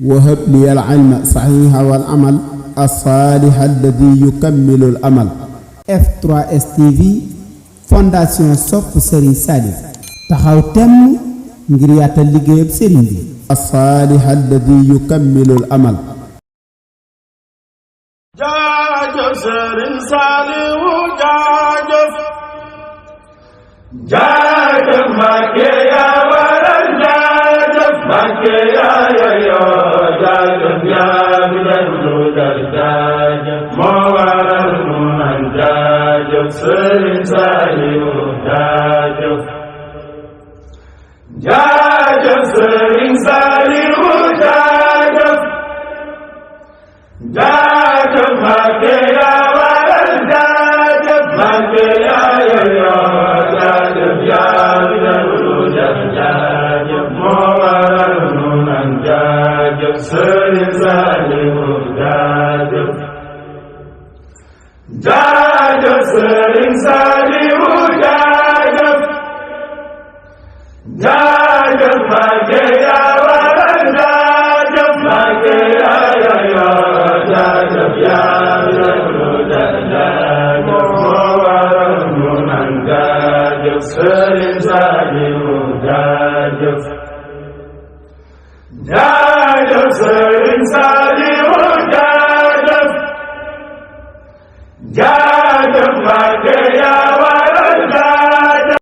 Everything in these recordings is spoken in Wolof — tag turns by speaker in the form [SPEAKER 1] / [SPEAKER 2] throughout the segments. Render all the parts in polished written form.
[SPEAKER 1] وهب لي العلم صحيح والعمل الصالح الذي يكمل الأمل. F3S TV Fondation Sopp Serigne Saliou taxaw temm ngir yaatal liggéeyub Serigne bi. الصالح الذي يكمل الأمل.
[SPEAKER 2] jaajëf Serigne Saliou jaajëf jaajëf Mbacké yaa waral jaajëf Mbacké yaa yeyoo jaajëf yaa bi dellu dal jaajëf moo waral mu naan jaajëf Serigne Saliou jaajëf jaajëf Serigne Saliou jaajëf jaajëf Mbacké yaa waral jaajëf Mbacké yaa yeyoo jaajëf yaa bi dellu dal jaajëf moo waral mu naan jaajëf Serigne Saliou jaajëf jaajëf Serigne Saliou jaajëf jaajëf Mbacké yaa waral jaajëf Mbacké yaa yeyoo jaajëf yaa bi dellu dal jaajëf moo waral mu naan jaajëf Serigne Saliou jaajëf jaajëf Serigne Saliou jaajëf jaajëf Mbacké yaa waral jaajëf.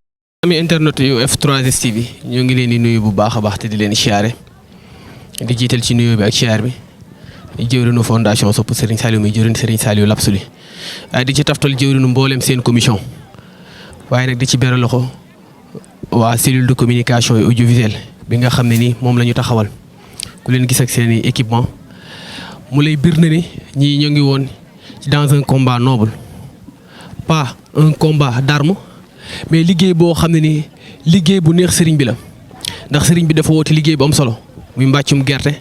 [SPEAKER 3] ami internet yu F3S TV ñoo ngi leen di nuyu bu baax a baax te di leen siyaare di jiital ci nuyoo bi ak siyaar bi jëwriñu fondation Sopp Serigne Saliou muy jëwriñ Serigne Saliou Lapsuli waaye di ci taftal jëwriñu mboolem seen commission waaye nag di ci beral loxo waa cellule de communication et audiovisuel bi nga xam ne ni moom la ñu taxawal ku leen gis ak seen i équipement mu lay bir na ni ñii ñoo ngi woon dans un combat noble pas un combat d'armes mais liggéey boo xam ne ni liggéey bu neex sëriñ bi la ndax sëriñ bi dafa woote liggéey bu am solo muy mbàccum gerte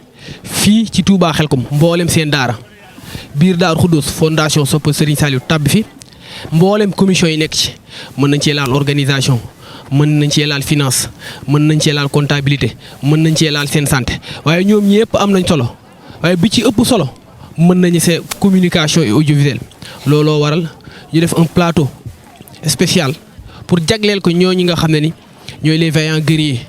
[SPEAKER 3] fii ci Touba Xelkom mboolem seen daara biir Daaru Xuddoos fondation Sopp Serigne Saliou tàbbi fi mboolem commission yi nekk ci mën nañ cee laal organisation mën nañ cee laal finance mën nañ cee laal comptabilité mën nañ cee laal seen santé waaye ñoom ñëpp am nañ solo waaye bi ci ëpp solo mën nañu see communication et audiovisuel looloo waral ñu def un plateau spécial pour jagleel ko ñooñu nga xam ne ni ñooy les vaillants guerriers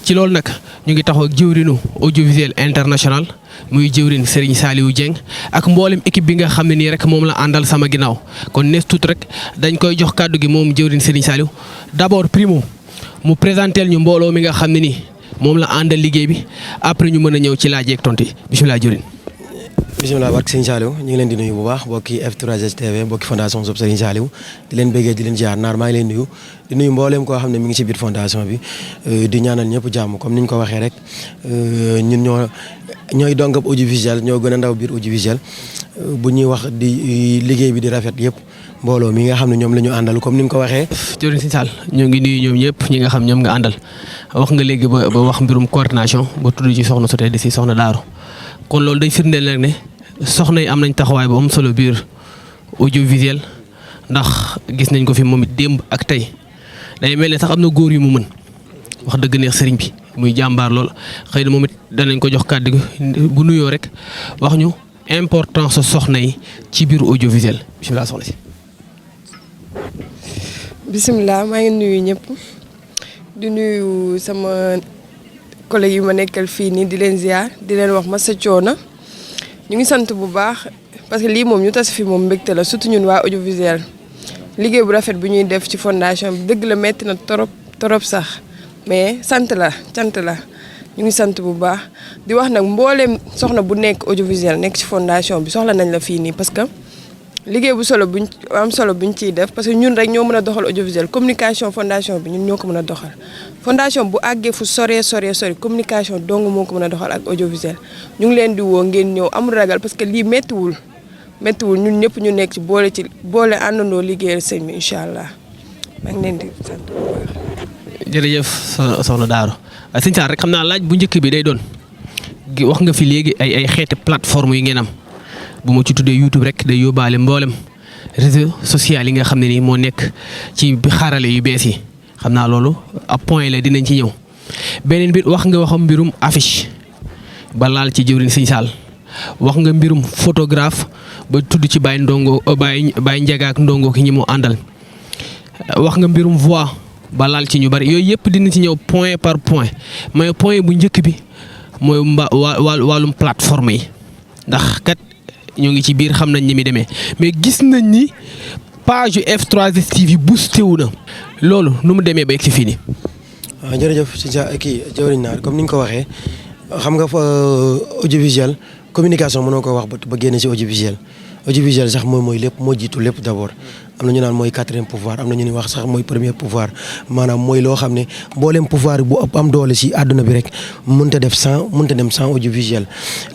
[SPEAKER 3] ci loolu nag ñu ngi taxaw ak jëwrinu audiovisuel international muy jëwrin Serigne Saliou Dieng ak mboolem équipe bi nga xam ne nii rek moom la àndal sama ginnaaw kon nees tuut rek dañ koy jox kàddu gi moom jëwrin Serigne Saliou d'abord primo mu présenteel ñu mbooloo mi nga xam ne nii moom la àndal liggéey bi après ñu mën a ñëw ci laaj ak tontu yi bisimilah jëwrin.
[SPEAKER 4] bisimilah barke Serigne Saliou ñu ngi leen di nuyu bu baax bokki F3S TV bokki fondation Sopp Serigne Saliou di leen bëggee di leen ziar naar maa ngi leen nuyu di nuyu mbooleem koo xam ne mi ngi ci biir fondation bi di ñaanal ñëpp jàmm comme ni ñu ko waxee rek ñun ñooy dongab audiovisuel ñoo gën a ndaw biir audiovisuel bu ñuy wax di liggéey bi di rafet yëpp mbooloo mi nga xam ne ñoom la ñu àndal comme ni nga ko waxee.
[SPEAKER 3] jëwriñ Serigne Sall ñoo ngi nuyu ñoom ñëpp ñi nga xam ñoom nga àndal wax nga léegi ba wax mbirum coordination ba tudd ci soxna Soté di si soxna Daaru kon loolu day firndeel nag ne soxna yi am nañ taxawaay bu am solo biir audiovisuel ndax gis nañ ko fi moom it démb ak tey day mel ne sax am na góor yu mu mën wax dëgg neex sëriñ bi muy jàmbaar lool xëy na moom it danañ ko jox kàddu gi bu nuyoo rek wax ñu importance soxna yi ci biir audiovisuel bisimilah soxna si.
[SPEAKER 5] bisimilah maa ngi nuyu ñëpp di nuyu sama collègue yi ma nekkal fii nii di leen ziar di leen wax ma sa coono ñu ngi sant bu baax parce que lii moom ñu tas fi moom mbégte la surtout ñun waa audiovisuel liggéey bu rafet bu ñuy def ci fondation bi dëgg la metti na torop sax mais sant la cant la ñu ngi sant bu baax di wax nag mbooleem soxna bu nekk audiovisuel nekk ci fondation bi soxla nañ la fii nii parce que liggéey bu am solo buñ ciy def parce que ñun rek ñoo mën a doxal audiovisuel communication fondation bi ñun ñoo ko mën a doxal fondation bu àggee fu sori communication dong moo ko mën a doxal ak audiovisuel ñu ngi leen di woo ngeen ñëw amul ragal parce que lii méttiwul ñun ñëpp ñu nekk ci boole àndandoo liggéeyal sëñ bi incha allah maa ngi leen di sant bu baax.
[SPEAKER 3] jërëjëf soxna Daaru sëñ Sarr rek xam naa laaj bu njëkk bi day doon wax nga fi léegi ay xeeti plateforme yi ngeen am bu ma ci tuddee YouTube rek day yóbbaale mboolem réseaux sociaux yi nga xam ne nii moo nekk ci xarale yu bees yi xam naa loolu ab point la dinañ ci ñëw beneen bi wax nga waxam mbirum affiche ba laal ci jëwriñ Sëñ Saal wax nga mbirum photographe ba tudd ci Baye Ndongo Baye Ndiaga ak Ndongo ki ñi mu àndal wax nga mbirum voix ba laal ci ñu bari yooyu yëpp dina ci ñëw point par point mais point bu njëkk bi mooy wàllum plateforme yi ndax kat ñoo ngi ci biir xam nañ ni mi demee mais gis nañ ni page F3STV boosté wu na loolu nu mu demee ba egg si fii nii.
[SPEAKER 4] waaw jërëjëf si sa kii jëwriñ naar comme ni nga ko waxee xam nga fa audiovisuel communication mënoo ko wax ba génne si audiovisuel sax mooy lépp moo jiitu lépp d'abord am na ñu naan mooy 4e pouvoir am na ñu ni wax sax mooy 1er pouvoir maanaam mooy loo xam ne mboolem pouvoir bu am doole si àdduna bi rek mënta dem sans audiovisuel.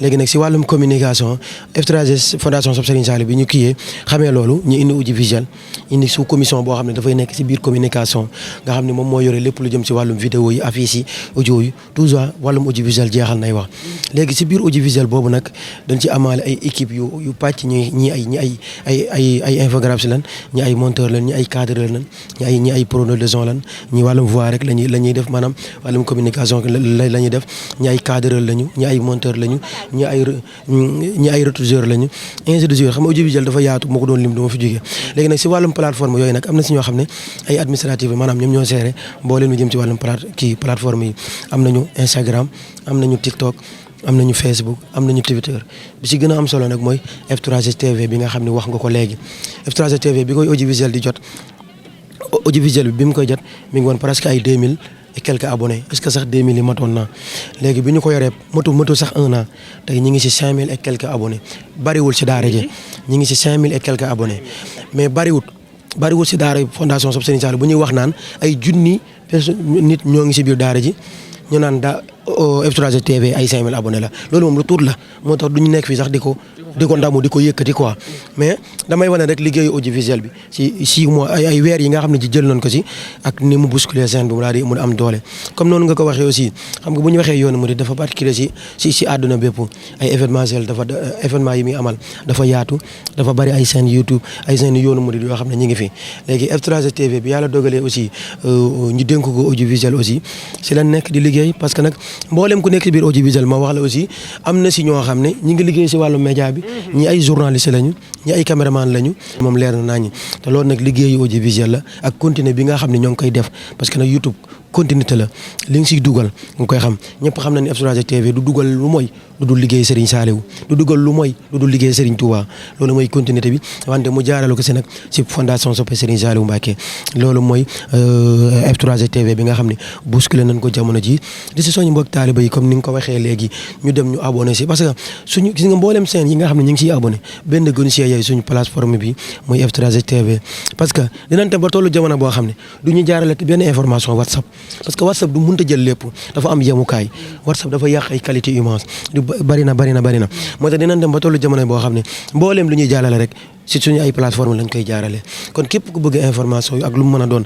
[SPEAKER 4] léegi nag si wàllum communication F3S fondation Sopp Serigne Saliou bi ñu kiiyee xamee loolu ñu indi audiovisuel indi sous commission boo xam ne dafay nekk si biir communication nga xam ne moom moo yore lépp lu jëm si wàllum vidéo yi affiche yi audio yi toujours wàllum audiovisuel jeexal nay wax. léegi si biir audiovisuel boobu nag dañ ci amaale ay équipe yu pàcc ñi ay infographes lan ñi ay monteur lan ñi ay cadreur lan ñi ay preneur de son lan ñi wàllum voix rek la ñuy def maanaam wàllum communication la ñuy def ñi ay cadreur lañu ñi ay monteur lañu ñi ay retoucheur lañu ainsi de suite xam nga audiovisuel dafa yaatu moo ko doon lim du ma fi jógee. léegi nag si wàllum plateforme yooyu nag am na si ñoo xam ne ay administrative maanaam ñoom ñoo seere mbooleem lu jëm ci wàllum plateforme yi am nañu Instagram am nañu TikTok am nañu Facebook am nañu Twitter bi si gën a am solo nag mooy F3STV bi nga xam ne wax nga ko léegi F3STV bi koy audiovisuel di jot audiovisuel bi mu koy jot mi ngi woon presque ay 2000 et quelques abonnés est-ce que sax 2000 yi matoon na léegi bi ñu ko yoree matu sax 1 an tey ñu ngi si 5000 et quelques abonnés bariwul si daara ji ñu ngi si 5000 et quelques abonnés mais bariwul si daara fondation Sopp Serigne Saliou bu ñuy wax naan ay junni nit ñoo ngi si biir daara ji ñu naan F3STV ay 5000 abonnés la loolu moom lu tuut la moo tax du ñu nekk fii sax di ko ndamu di ko yëkkati quoi mais damay wane rek liggéeyu audiovisuel bi si 6 mois ay weer yi nga xam ne ci jël nañ ko si ak ni mu bousculer scène bi mu daal di mun am doole. comme noonu nga ko waxee aussi xam nga bu ñu waxee yoonu murid dafa particulier si àdduna bépp ay événementiel événement yi muy amal dafa yaatu dafa bari ay chaîne YouTube ay chaîne yoonu murid yoo xam ne ñu ngi fi. léegi F3STV bi yàlla dogalee aussi ñu dénk ko audiovisuel aussi si la nekk di liggéey parce que nag mboolem ku nekk si biir audiovisuel ma wax la aussi am na si ñoo xam ne ñu ngi liggéey si wàllu média bi ñi ay journaliste lañu ñi ay caméraman lañu moom leer na nañu te loolu nag liggéeyu audiovisuel la ak continuer bi nga xam ne ñoo ngi koy def parce que nag YouTube continuité la li nga siy dugal nga koy xam ñëpp xam na ne F3STV du dugal lu mooy lu dul liggéey Serigne Saliou du dugal lu mooy lu dul liggéey Serigne Touba loolu mooy continuité bi wante mu jaarale ko si nag si fondation Sopp Serigne Saliou Mbacké loolu mooy F3STV bi nga xam ne bousculé nañ ko jamono ji di si soññ mbokk taaliba yi comme ni nga ko waxee léegi ñu dem ñu abonné si parce que suñu gis nga mboolem seen yi nga xam ne ñu ngi siy abonné benn gënu si yooyu suñu plateforme bi mooy F3STV parce que dinañ dem ba tollu jamono boo xam ne du ñu jaarale benn information WhatsApp parce que WhatsApp du mënta jël lépp dafa am yemukaay WhatsApp dafa yàq ay qualité image du bari na moo tax dinañ dem ba tollu jamono boo xam ne mbooleem lu ñuy jàllale rek si suñu ay plateforme lañ koy jaarale kon képp ku bëgg information yu ak lu mu mën a doon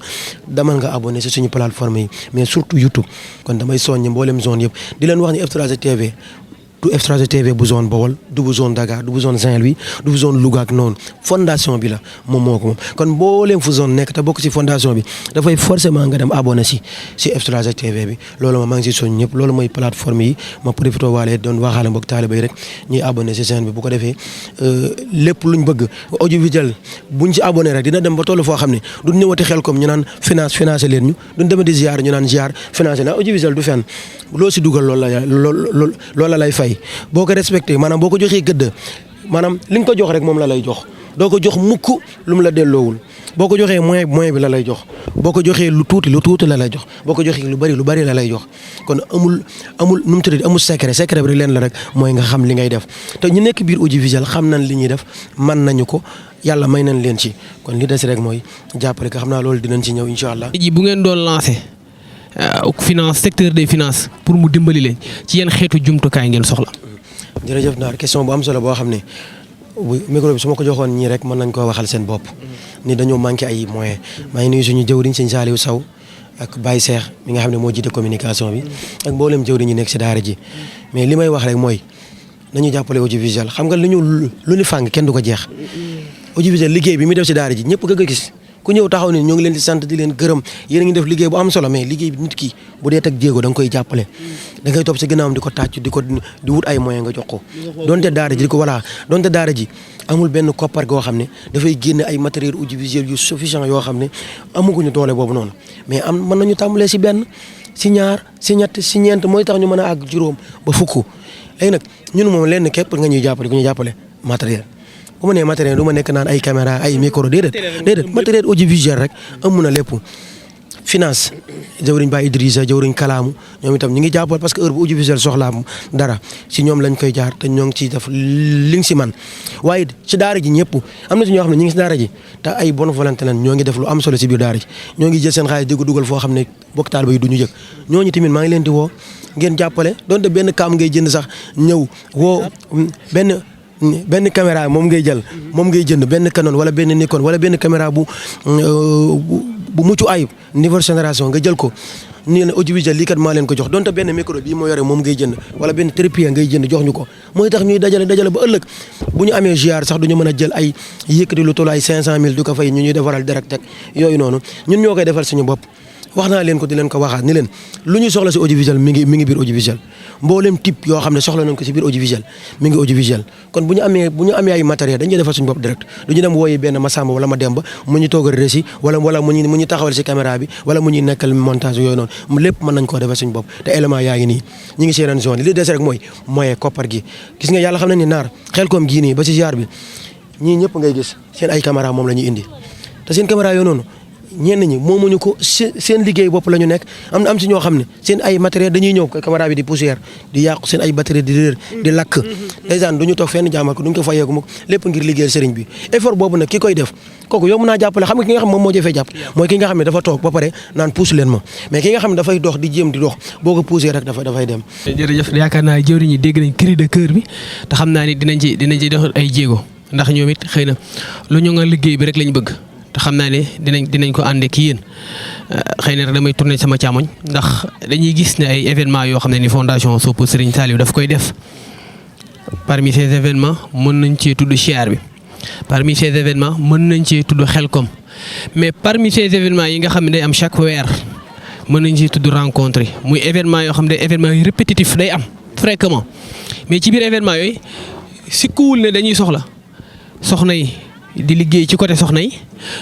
[SPEAKER 4] demal nga abonné si suñu plateforme yi mais surtout YouTube kon damay soññi mbooleem zone yëpp di leen wax ni F3STV du F3STV bu zone Bawol du bu zone Dakar du bu zone Saint-Louis du bu zone Louga ak noonu fondation bi la moom moo ko moom kon mbooleem fu zone nekk te bokk si fondation bi dafay forcément nga dem abonné si F3STV bi loolu ma maa ngi si soñ ñëpp loolu mooy plateforme yi ma profité waale doon waxaale mbokk taaliba yi rek ñuy abonné si chaîne bi bu ko defee lépp luñ bëgg audiovisuel buñ ci abonné rek dina dem ba tollu foo xam ne duñ ñëwati xel comme ñu naan financé leen ñu duñ demati ziar ñu naan ziar financé na audiovisuel du fenn loo si dugal loolu la lay fay boo ko respecté maanaam boo ko joxee gëdd maanaam li nga ko jox rek moom la lay jox doo ko jox mukk lu mu la delloowul boo ko joxee moyen bi la lay jox boo ko joxee lu tuuti la lay jox boo ko joxee lu bari la lay jox kon amul nu mu tuddee amul secret bi rek leen la rek mooy nga xam li ngay def te ñu nekk biir audiovisuel xam nañ li ñuy def man nañu ko yàlla may nañ leen ci kon li des rek mooy jàppale ko xam naa loolu dinañ ci ñëw incha allah.
[SPEAKER 3] ji bu ngeen doon lancé finance secteur des finances pour mu dimbali leen ci yenn xeetu jumtukaay ngeen soxla.
[SPEAKER 4] jërëjëf Naar question bu am solo boo xam ne micro bi su ma ko joxoon ñii rek mën nañ koo waxal seen bopp ni dañoo manqué ay moyens maa ngi nuyu suñu jëwriñ sëñ Saliou Sow ak Baye Cheikh mi nga xam ne moo jiite communication bi ak mboolem jëwriñ ñi nekk si daara ji mais li may wax rek mooy nañu jàppale audiovisuel xam nga lu ñu fàng kenn du ko jeex audiovisuel liggéey bi muy def si daara ji ñëpp nga gis ku ñëw taxaw ne ñoo ngi leen di sant di leen gërëm yéen a ngi def liggéey bu am solo mais liggéey bi nit ki bu dee teg jéego da nga koy jàppale da ngay topp si ginnaawam di ko tàcc di wut ay moyens nga jox ko donte daara ji donte daara ji amul benn koppar goo xam ne dafay génne ay matériel audiovisuel yu suffisant yoo xam ne amaguñu doole boobu noonu mais mën nañu tàmbalee si benn si ñaar si ñett si ñeent mooy tax ñu mën a àgg juróom ba fukk léegi nag ñun moom lenn képp nga ñuy jàppale ku ñuy jàppale matériel bu ma nee matériel du ma nekk naan ay caméra ay micro déedéet matériel audiovisuel rek am na lépp finance jawriñ Ba Idrissa jawriñ Kalaamu ñoom itam ñu ngi jàppal parce que heure bu audiovisuel soxlaa dara si ñoom lañ koy jaar te ñoo ngi ciy def li nga si man waaye ci daara ji ñëpp am na si ñoo xam ne ñu ngi si daara ji te ay bonne volonté lañ ñoo ngi def lu am solo si biir daara ji ñoo ngi jël seen xaalis di ko dugal foo xam ne bokk taaliba yi du ñu yëg ñooñu tamit maa ngi leen di woo ngeen jàppale donte benn kaam ngay jënd sax ñëw woo benn caméra moom ngay jënd benn Canon wala benn Nikon wala benn caméra bu mucc ayib niveau génération nga jël ko nii ne audiovisuel lii kat maa leen ko jox donte benn micro bii moo yore moom ngay jënd wala benn trépied ngay jënd jox ñu ko mooy tax ñuy dajale ba ëllëg bu ñu amee ziar sax du ñu mën a jël ay yëkkati lu toll ay 500000 du ko fay ñu ñuy defaral direct ak yooyu noonu ñun ñoo koy defal suñu bopp. wax naa leen ko di leen ko waxaat ni leen lu ñu soxla si audiovisuel mi ngi biir audiovisuel mboolem type yoo xam ne soxla nañ ko si biir audiovisuel mi ngi audiovisuel kon bu ñu amee ay matériel dañuy defal suñu bopp direct du ñu dem wooyi benn Massamba wala ma Demba mu ñu toogal récit wala mu ñu taxawal si caméra bi wala mu ñuy nekkal montage yooyu noonu lépp mën nañ koo defal suñu bopp te élément yaa ngi nii ñi ngi seeneen zone li des rek mooy moyen koppar gi gis nga yàlla xam ne ni naar xel koom gii nii ba si ziar bi ñii ñëpp ngay gis seen ay caméra moom la ñuy indi te seen caméra yooyu noonu ñenn ñi moomuñu ko seen liggéey bopp la ñu nekk am si ñoo xam ne seen ay matériel dañuy ñëw caméra bi di poussière di yàqu seen ay batterie di réer di lakk ndeysaan du ñu toog fenn jaamal ko duñ ko fayeeku mukk lépp ngir liggéeyal sëriñ bi effort boobu nag ki koy def kooku yomb naa jàppale xam nga ki nga xam moom moo jëfee jàpp mooy ki nga xam ne dafa toog ba pare naan pousse leen ma mais ki nga xam ne dafay dox di jéem di dox boo ko poussé rek dafay dem.
[SPEAKER 3] jërëjëf yaakaar naa jëwriñ ñi dégg nañ cri de cœur bi te xam naa ni dinañ ci def ay jéego ndax ñoom it xëy na lu ñu nga liggéey bi rek lañ bëgg te xam naa ne dinañ ko àndee ki yéen xëy na damay tourner sama càmmoñ ndax dañuy gis ne ay événements yoo xam ne ni fondation Sopp Serigne Saliou daf koy def parmi ces événements mën nañ cee tudd ziar bi parmi ces événements mën nañ cee tudd Xelkom mais parmi ces événements yi nga xam ne day am chaque weer mën nañ cee tudd rencontre yi muy événement yoo xam ne événements yu répétitif day am fréquemment mais ci biir événement yooyu sikkuwul ne dañuy soxna yi di liggéey ci côté soxna yi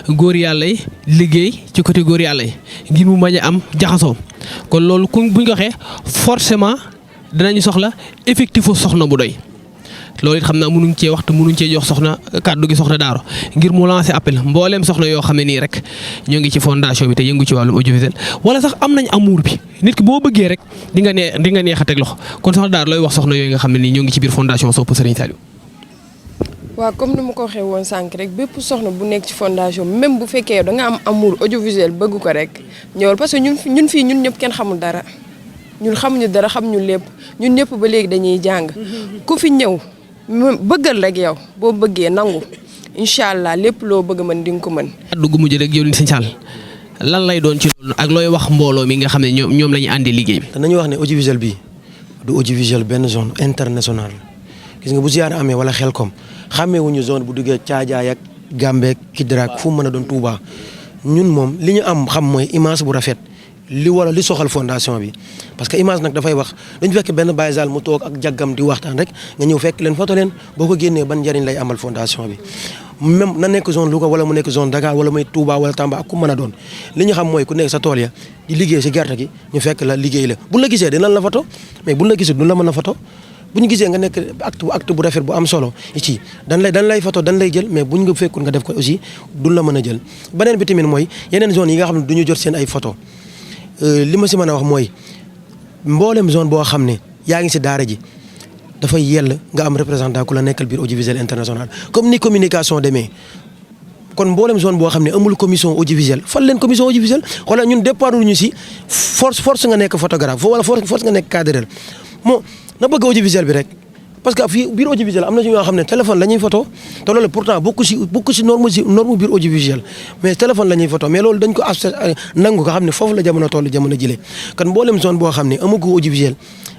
[SPEAKER 3] góor yàlla yi liggéey ci côté góor yàlla yi ngir mu bañ a am jaxasoo kon loolu buñ ko waxee forcément danañu soxla effectif soxna bu doy loolu it xam naa mënuñ cee waxtu mënuñ cee jox soxna kàddu gi soxna Daaro ngir mu lancer appel mbooleem soxna yoo xam ne nii rek ñoo ngi ci fondation bi te yëngu ci wàllum audiovisuel wala sax am nañ amour bi nit ki boo bëggee rek di nga neex a teg loxo kon soxna Daaro looy wax soxna yooyu nga xam ne nii ñoo ngi ci biir fondation Sopp Serigne Saliou.
[SPEAKER 5] waaw comme ni ma ko waxee woon sànq rek bépp soxna bu nekk ci fondation même bu fekkee da nga am amour audiovisuel bëgg ko rek ñëwal parce que ñun fii ñun ñëpp kenn xamul dara ñun xamuñu dara xamuñu lépp ñun ñëpp ba léegi dañuy jàng ku fi ñëw bëggal rek yow boo bëggee nangu incha allah lépp loo bëgg mën di nga ko mën.
[SPEAKER 3] kàddu gu mujj rek yow Serigne Sall lan lay doon ci loolu ak looy wax mbooloo mi nga xam ne ñoom la ñu àndee liggéey bi.
[SPEAKER 4] danañu wax ne audiovisuel bi du audiovisuel benn zone internationale gis nga bu ziar amee wala Xelkom xàmmee wuñu zone bu duggee Caajaay ak Gàmbeek Kidiraak fu mu mën a doon Touba ñun moom li ñu am xam mooy image bu rafet li soxal fondation bi parce que image nag dafay wax dañu fekk benn Baye Sall mu toog ak jaggam di waxtaan rek nga ñëw fekk leen photo leen boo ko génnee ban njëriñ lay amal fondation bi même na nekk zone Louga wala mu nekk zone Dakar wala muy Touba wala Tamba ak ku mën a doon li ñu xam mooy ku nekk sa tool ya di liggéey si gerte gi ñu fekk la liggéey la buñ la gisee dinañ la photo mais buñ la gisee duñ la mën a photo bu ñu gisee nga nekk acte bu rafet bu am solo ci dañ lay photo dañ lay jël mais buñ nga fekkul nga def ko aussi duñ la mën a jël beneen bi tamit mooy yeneen zone yi nga xam ne du ñu jot seen ay photo li ma si mën a wax mooy mboolem zone boo xam ne yaa ngi si daara ji dafay yell nga am représentant ku la nekkal biir audiovisuel international comme ni communication demee kon mboolem zone boo xam ne amul commission audiovisuelle fal leen commission audiovisuelle xoolal ñun dépendre ñu si force nga nekk photographe wala force nga nekk cadreur moo na bëgg audiovisuel bi rek parce que fii biir audiovisuel am na ci ñoo xam ne téléphone la ñuy photo te loolu pourtant bokku si norme biir audiovisuel mais téléphone la ñuy photo mais loolu dañ ko nangu ko xam ne foofu la jamono toll jamono jëlee kon mboolem zone boo xam ne amagu audiovisuel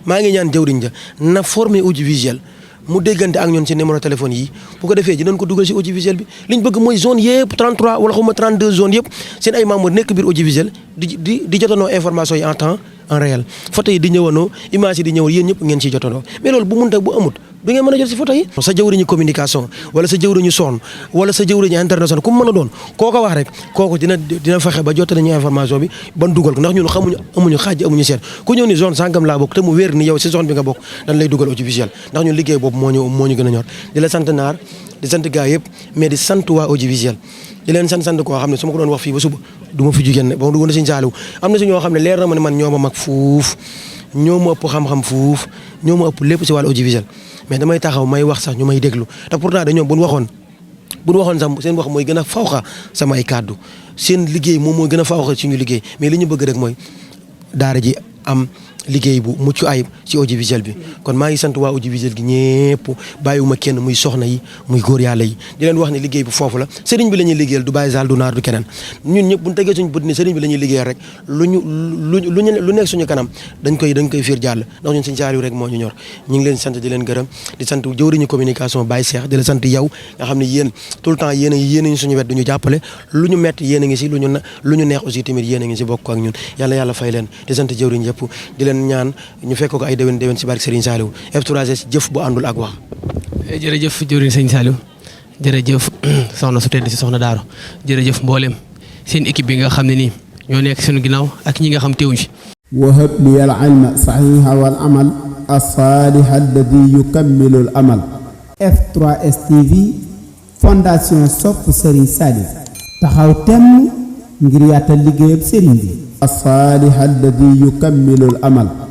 [SPEAKER 4] maa ngi ñaan jawriñ ja na former audiovisuel mu déggante ak ñun ci numéro téléphone yi bu ko defee dinañ ko dugal ci audiovisuel bi liñ bëgg mooy zone yëpp 33 wala xawma 32 zones yëpp seen ay membres nekk biir audiovisuel di jotandoo information yi en temps en réel photo yi di ñëwandoo image yi di ñëw yéen ñëpp ngeen ciy jotandoo mais loolu bu munta bu amut du ngeen mën a jot ci photo yi sa jëwriñu communication wala sa jëwriñu son wala sa jëwriñu international ku mu mën a doon koo ko wax rek kooku dina fexe ba jot nañu information bi ban dugal ko ndax ñun xamuñu amuñu xaaj amuñu seet ku ñëw ni zone sàngam laa bokk te mu wér ni yow ci zone bi nga bokk dañ lay dugal audiovisuel ndax ñun liggéey boobu moo ñu gën a ñor di la sant naar di sant gars yëpp mais di sant waa audiovisuel di leen sant koo xam ne su ma ko doon wax fii ba suba du ma fi jugéen ne ba duggoon na Serigne Saliou am na si ñoo xam ne leer na ma ne man ñoo ma mag fuuf ñoo ma ëpp xam-xam fuuf ñoo ma ëpp lépp si wàllu audiovisuel mais damay taxaw may wax sax ñu may déglu te pourtant dañoo bu ñu waxoon sax seen wax mooy gën a fawxa sama ay kàddu seen liggéey moom mooy gën a fawxa suñu liggéey mais li ñu bëgg rek mooy daara ji am liggéey bu mucc ayib ci audiovisuel bi kon maa ngi sant waa audiovisuel gi ñëpp bàyyiwuma kenn muy soxna yi muy góor yàlla yi di leen wax ne liggéey bu foofu la sëriñ bi la ñuy liggéeyal du Baye Sall du naar du keneen ñun ñëpp bu ñu tegee suñu bët ne sëriñ bi la ñuy liggéeyal rek lu nekk suñu kanam dañ koy fiir jàll ndax ñun Serigne Saliou rek moo ñu ñor ñu ngi leen sant di leen gërëm di sant jëwriñu communication Baye Cheikh di la sant yow nga xam ne yéen tout le temps yéen a ngi suñu wet du ñu jàppale lu ñu metti yéen a ngi si lu ñu neex aussi tamit yéen a ngi si bokk ak ñun yàlla fay leen di sant jëwriñ yëpp di leen ñaan ñu fekk ko ay déwén ci barke Serigne Saliou F3S jëf bu àndul ak wax.
[SPEAKER 3] jërëjëf jëwriñ Serigne Saliou jërëjëf soxna su tedd si soxna Daaro jërëjëf mboolem seen équipe bi nga xam ne nii ñoo nekk suñu ginnaaw ak ñi nga xam teewuñ fi.
[SPEAKER 1] wahab li al ilma saxiixa wal amal as-saalih alladi yukammilu al amal. F3S TV fondation sopp Serigne Saliou taxaw temm ngir yaatal liggéeyam Serigne bi. as-saalih alladi yukammilu al amal.